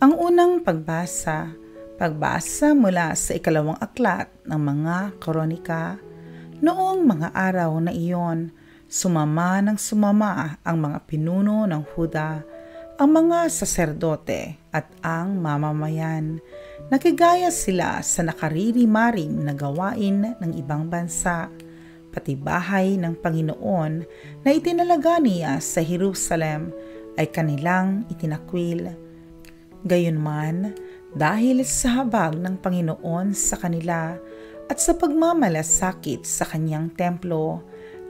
Ang unang pagbasa mula sa ikalawang aklat ng mga Kronika. Noong mga araw na iyon, sumama ang mga pinuno ng Huda, ang mga saserdote at ang mamamayan. Nakigaya sila sa nakaririmarim na gawain ng ibang bansa, pati bahay ng Panginoon na itinalaga niya sa Jerusalem ay kanilang itinakwil. Gayunman, dahil sa habag ng Panginoon sa kanila at sa pagmamalasakit sa kanyang templo,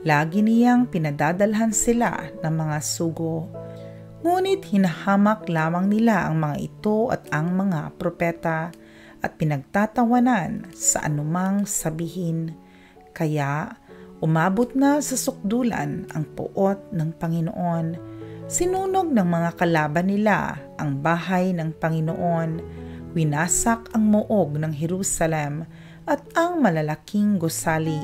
lagi niyang pinadadalhan sila ng mga sugo. Ngunit hinahamak lamang nila ang mga ito at ang mga propeta at pinagtatawanan sa anumang sabihin. Kaya umabot na sa sukdulan ang puot ng Panginoon. Sinunog ng mga kalaban nila ang bahay ng Panginoon. Winasak ang muog ng Jerusalem at ang malalaking gusali.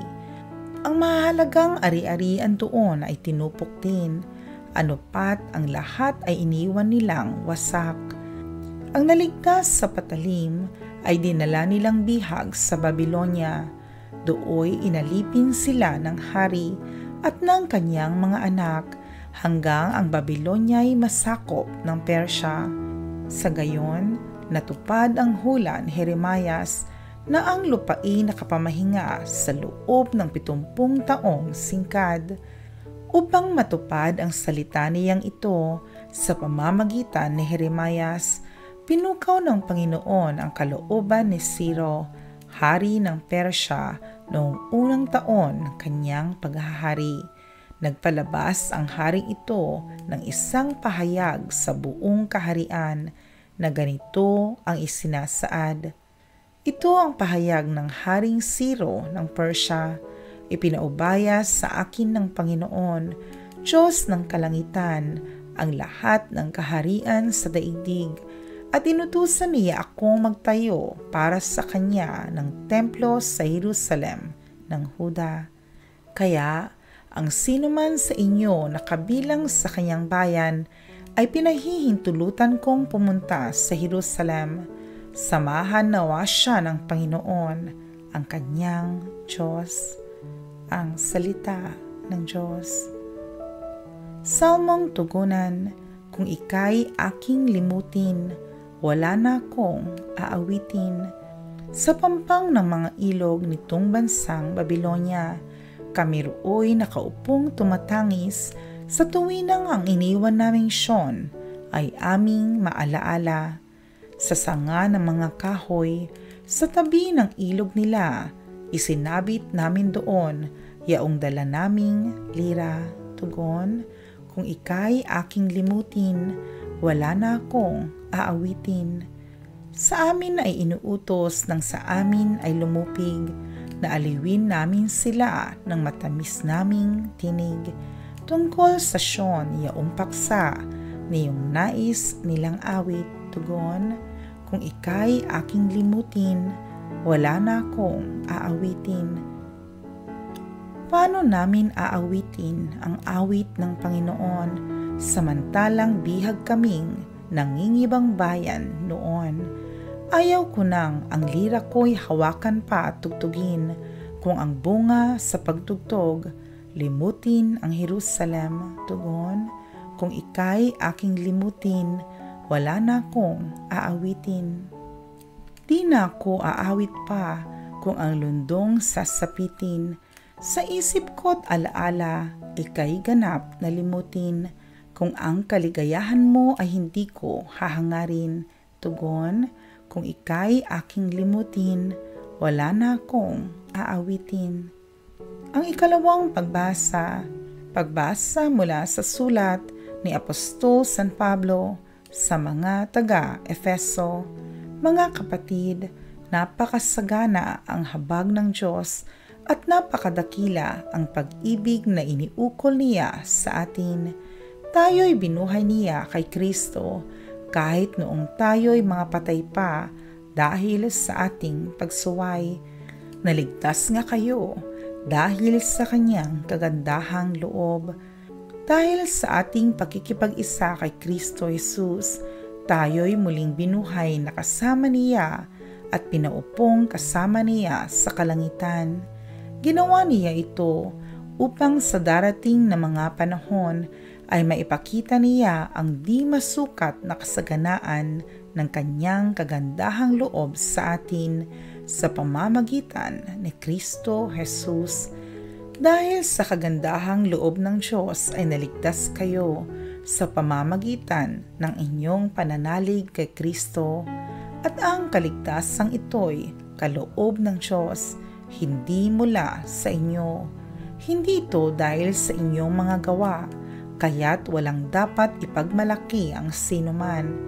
Ang mahalagang ari-arian doon ay tinupok din. Ano pat ang lahat ay iniwan nilang wasak. Ang naligtas sa patalim ay dinala nilang bihag sa Babylonia. Dooy inalipin sila ng hari at ng kanyang mga anak hanggang ang Babylonia ay masakop ng Persya. Sa gayon, natupad ang hula ni Jeremias na ang lupain nakapamahinga sa loob ng 70 taong singkad. Upang matupad ang salita niyang ito sa pamamagitan ni Jeremias, pinukaw ng Panginoon ang kalooban ni Ciro, hari ng Persya, noong unang taon ng kanyang paghahari. Nagpalabas ang haring ito ng isang pahayag sa buong kaharian na ganito ang isinasaad. Ito ang pahayag ng Haring Ciro ng Persya. Ipinaubaya sa akin ng Panginoon, Diyos ng kalangitan, ang lahat ng kaharian sa daigdig, at inutusan niya akong magtayo para sa kanya ng templo sa Jerusalem ng Huda. Kaya, ang sinuman sa inyo na kabilang sa kanyang bayan ay pinahihintulutan kong pumunta sa Jerusalem. Samahan nawa siya ng Panginoon, ang kanyang Diyos. Ang salita ng Diyos. Salmong tugunan, kung ika'y aking limutin, wala na akong aawitin. Sa pampang ng mga ilog nitong bansang Babylonia, kami rooy nakaupong tumatangis sa tuwinang ang iniwan naming Sion ay aming maalaala. Sa sanga ng mga kahoy, sa tabi ng ilog nila, isinabit namin doon yaong dala naming lira. Tugon, kung ika'y aking limutin, wala na akong aawitin. Sa amin ay inuutos ng sa amin ay lumupig, na aliwin namin sila ng matamis naming tinig. Tungkol sa Sion, yaong paksa, niyong nais nilang awit. Tugon, kung ika'y aking limutin, wala na akong aawitin. Paano namin aawitin ang awit ng Panginoon, samantalang bihag kaming nangingibang bayan noon? Ayaw ko nang ang lira ko'y hawakan pa at tugtugin, kung ang bunga sa pagtugtog, limutin ang Jerusalem. Tugon, kung ika'y aking limutin, wala na akong aawitin. Di na ako aawit pa kung ang lundong sasapitin. Sa isip ko't alaala, ika'y ganap na limutin. Kung ang kaligayahan mo ay hindi ko hahangarin. Tugon, kung ika'y aking limutin, wala na akong aawitin. Ang ikalawang pagbasa mula sa sulat ni Apostol San Pablo sa mga taga-Efeso. Mga kapatid, napakasagana ang habag ng Diyos at napakadakila ang pag-ibig na iniukol niya sa atin. Tayo'y binuhay niya kay Kristo kahit noong tayo'y mga patay pa dahil sa ating pagsuway. Naligtas nga kayo dahil sa kanyang kagandahang loob. Dahil sa ating pakikipag-isa kay Kristo Jesus, Tayo'y muling binuhay na kasama niya at pinaupong kasama niya sa kalangitan. Ginawa niya ito upang sa darating na mga panahon ay maipakita niya ang di masukat na kasaganaan ng kanyang kagandahang loob sa atin sa pamamagitan ni Kristo Jesus. Dahil sa kagandahang loob ng Diyos ay naligtas kayo sa pamamagitan ng inyong pananalig kay Kristo, at ang kaligtasang ito'y kaloob ng Diyos, hindi mula sa inyo. Hindi ito dahil sa inyong mga gawa, kaya't walang dapat ipagmalaki ang sinuman.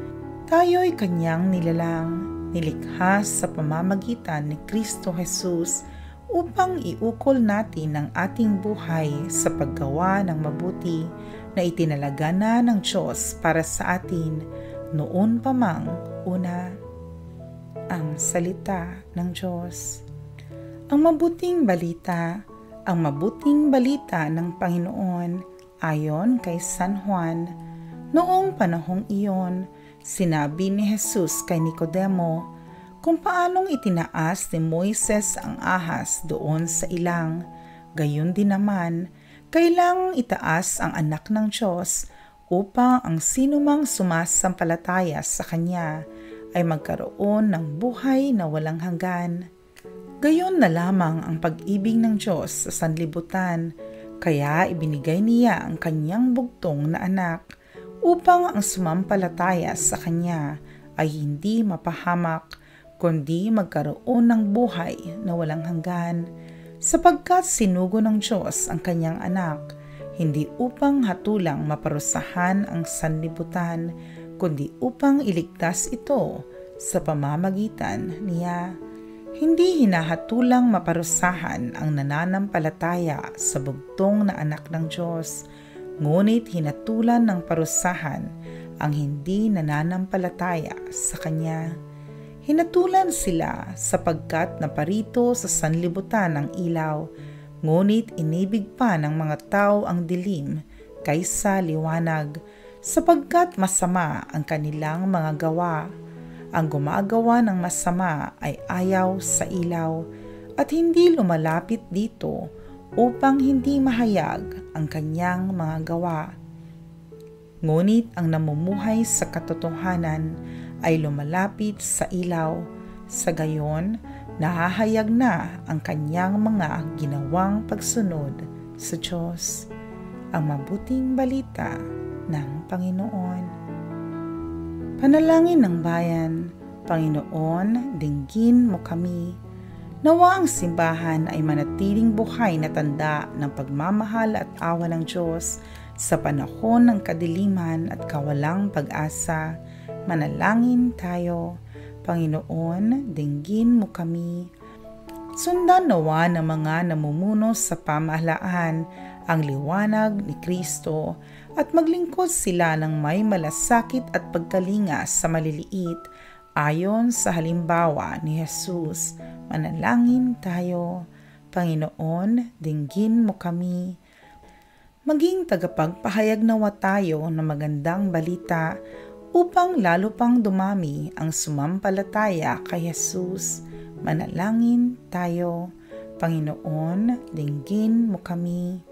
Tayo'y kanyang nilalang, nilikha sa pamamagitan ni Kristo Jesus upang iukol natin ang ating buhay sa paggawa ng mabuti na itinalaga na ng Diyos para sa atin noon pa mang una. Ang salita ng Diyos. Ang mabuting balita ng Panginoon ayon kay San Juan. Noong panahong iyon, sinabi ni Jesus kay Nicodemo kung paanong itinaas ni Moises ang ahas doon sa ilang. Gayon din naman, kailangang itaas ang anak ng Diyos upang ang sinumang sumasampalataya sa Kanya ay magkaroon ng buhay na walang hanggan. Gayon na lamang ang pag-ibig ng Diyos sa sanlibutan, kaya ibinigay niya ang kanyang bugtong na anak upang ang sumampalataya sa Kanya ay hindi mapahamak, kundi magkaroon ng buhay na walang hanggan. Sapagkat sinugo ng Diyos ang kanyang anak, hindi upang hatulang maparusahan ang sanlibutan, kundi upang iligtas ito sa pamamagitan niya. Hindi hinahatulang maparusahan ang nananampalataya sa bugtong na anak ng Diyos, ngunit hinatulan ng parusahan ang hindi nananampalataya sa Kanya. Hinatulan sila sapagkat naparito sa sanlibutan ang ilaw, ngunit inibig pa ng mga tao ang dilim kaysa liwanag, sapagkat masama ang kanilang mga gawa. Ang gumagawa ng masama ay ayaw sa ilaw at hindi lumalapit dito upang hindi mahayag ang kanyang mga gawa. Ngunit ang namumuhay sa katotohanan ay lumalapit sa ilaw, sa gayon nahahayag na ang kanyang mga ginawang pagsunod sa Diyos. Ang mabuting balita ng Panginoon. Panalangin ng bayan. Panginoon, dinggin mo kami. Nawa ang simbahan ay manatiling buhay na tanda ng pagmamahal at awa ng Diyos sa panahon ng kadiliman at kawalang pag-asa. Manalangin tayo. Panginoon, dinggin mo kami. Sundan nawa ng mga namumuno sa pamahalaan ang liwanag ni Kristo at maglingkod sila ng may malasakit at pagkalinga sa maliliit ayon sa halimbawa ni Jesus. Manalangin tayo. Panginoon, dinggin mo kami. Maging tagapagpahayag nawa tayo ng magandang balita upang lalo pang dumami ang sumampalataya kay Jesus. Manalangin tayo. Panginoon, dinggin mo kami.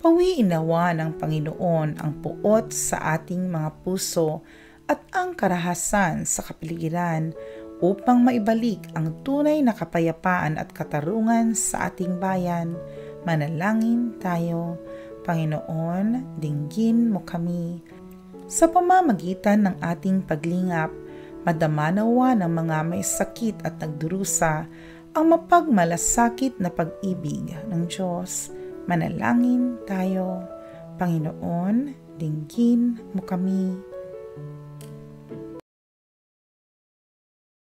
Pawiin nawa ng Panginoon ang puot sa ating mga puso at ang karahasan sa kapaligiran upang maibalik ang tunay na kapayapaan at katarungan sa ating bayan. Manalangin tayo. Panginoon, dinggin mo kami. Sa pamamagitan ng ating paglingap, madama nawa ng mga may sakit at nagdurusa ang mapagmalasakit na pag-ibig ng Diyos. Manalangin tayo. Panginoon, dinggin mo kami.